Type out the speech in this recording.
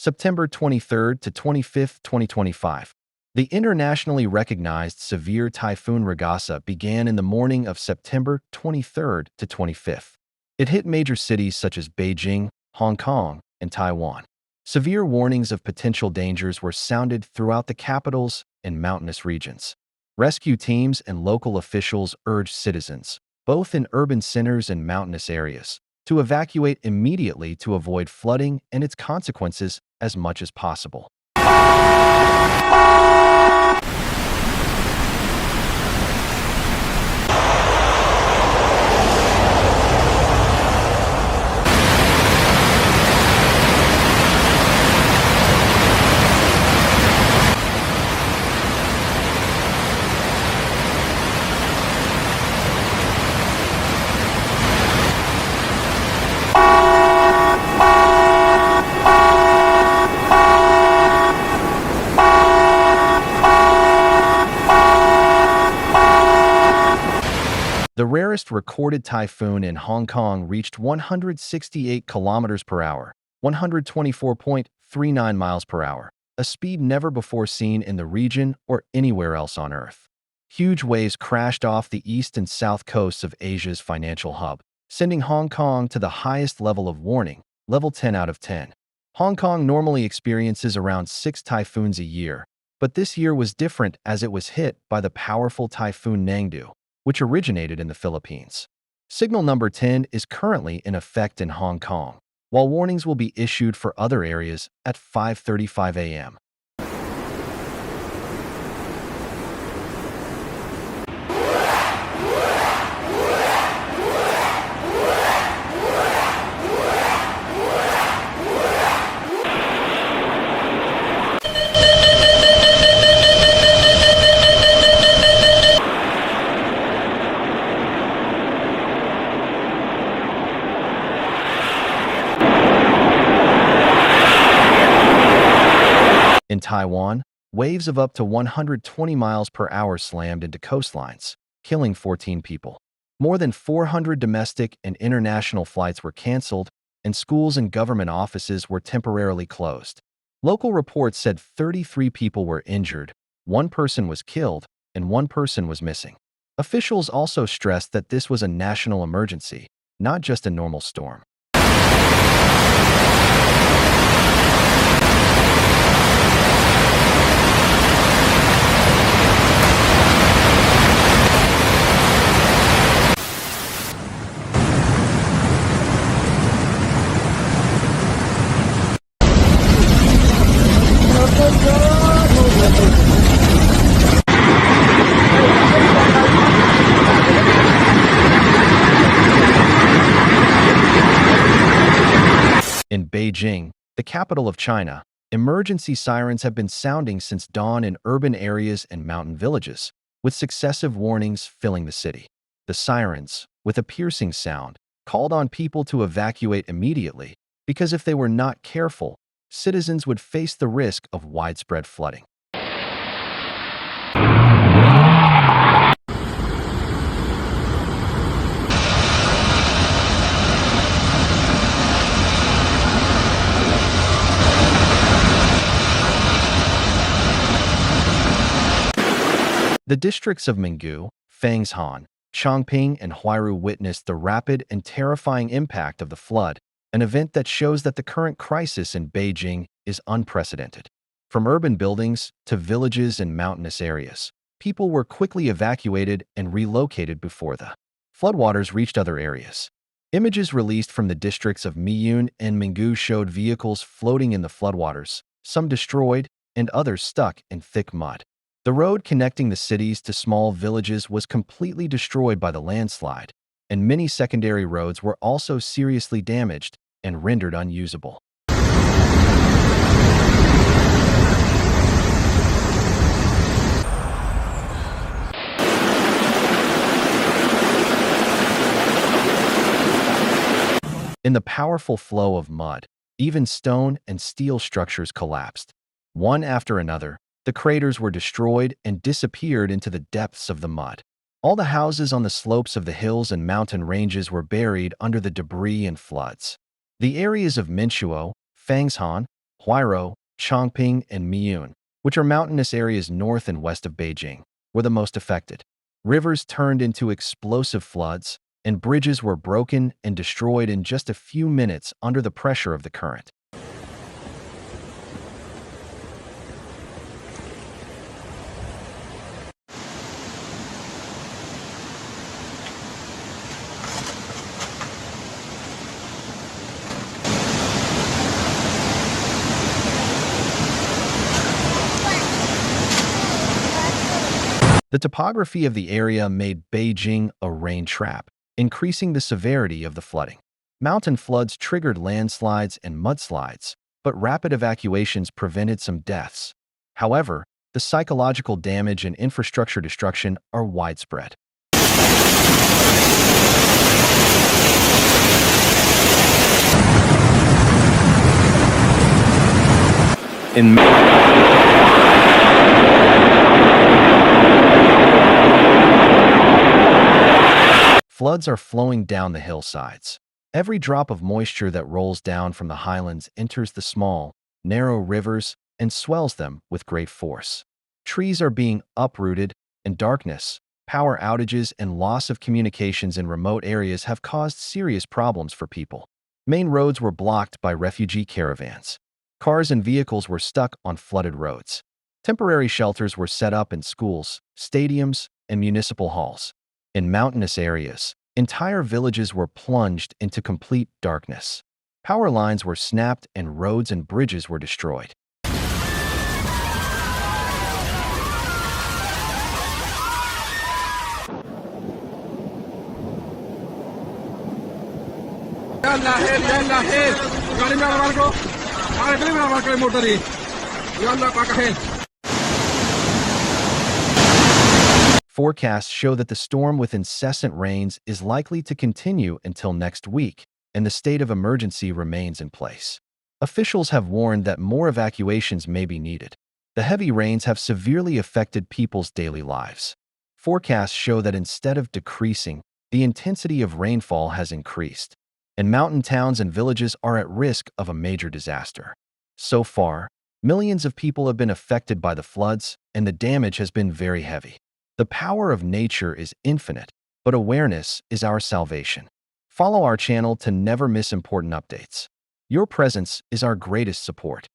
September 23rd to 25th, 2025. The internationally recognized severe Typhoon Ragasa began in the morning of September 23rd to 25th. It hit major cities such as Beijing, Hong Kong, and Taiwan. Severe warnings of potential dangers were sounded throughout the capitals and mountainous regions. Rescue teams and local officials urged citizens, both in urban centers and mountainous areas, to evacuate immediately to avoid flooding and its consequences as much as possible. The rarest recorded typhoon in Hong Kong reached 168 kilometers per hour, 124.39 miles per hour, a speed never before seen in the region or anywhere else on Earth. Huge waves crashed off the east and south coasts of Asia's financial hub, sending Hong Kong to the highest level of warning, level 10 out of 10. Hong Kong normally experiences around 6 typhoons a year, but this year was different as it was hit by the powerful Typhoon Nangdu, which originated in the Philippines. Signal number 10 is currently in effect in Hong Kong, while warnings will be issued for other areas at 5:35 a.m. In Taiwan, waves of up to 120 miles per hour slammed into coastlines, killing 14 people. More than 400 domestic and international flights were canceled, and schools and government offices were temporarily closed. Local reports said 33 people were injured, 1 person was killed, and 1 person was missing. Officials also stressed that this was a national emergency, not just a normal storm. In Beijing, the capital of China, emergency sirens have been sounding since dawn in urban areas and mountain villages, with successive warnings filling the city. The sirens, with a piercing sound, called on people to evacuate immediately because if they were not careful, citizens would face the risk of widespread flooding. The districts of Mingu, Fengshan, Chongping, and Huairu witnessed the rapid and terrifying impact of the flood, an event that shows that the current crisis in Beijing is unprecedented. From urban buildings to villages and mountainous areas, people were quickly evacuated and relocated before the floodwaters reached other areas. Images released from the districts of Miyun and Mingu showed vehicles floating in the floodwaters, some destroyed and others stuck in thick mud. The road connecting the cities to small villages was completely destroyed by the landslide, and many secondary roads were also seriously damaged and rendered unusable. In the powerful flow of mud, even stone and steel structures collapsed. One after another, the craters were destroyed and disappeared into the depths of the mud. All the houses on the slopes of the hills and mountain ranges were buried under the debris and floods. The areas of Minshuo, Fengshan, Huairou, Chongping, and Miyun, which are mountainous areas north and west of Beijing, were the most affected. Rivers turned into explosive floods, and bridges were broken and destroyed in just a few minutes under the pressure of the current. The topography of the area made Beijing a rain trap, increasing the severity of the flooding. Mountain floods triggered landslides and mudslides, but rapid evacuations prevented some deaths. However, the psychological damage and infrastructure destruction are widespread. In Floods are flowing down the hillsides. Every drop of moisture that rolls down from the highlands enters the small, narrow rivers and swells them with great force. Trees are being uprooted, and darkness, power outages, and loss of communications in remote areas have caused serious problems for people. Main roads were blocked by refugee caravans. Cars and vehicles were stuck on flooded roads. Temporary shelters were set up in schools, stadiums, and municipal halls. In mountainous areas, entire villages were plunged into complete darkness. Power lines were snapped and roads and bridges were destroyed. Forecasts show that the storm with incessant rains is likely to continue until next week, and the state of emergency remains in place. Officials have warned that more evacuations may be needed. The heavy rains have severely affected people's daily lives. Forecasts show that instead of decreasing, the intensity of rainfall has increased, and mountain towns and villages are at risk of a major disaster. So far, millions of people have been affected by the floods, and the damage has been very heavy. The power of nature is infinite, but awareness is our salvation. Follow our channel to never miss important updates. Your presence is our greatest support.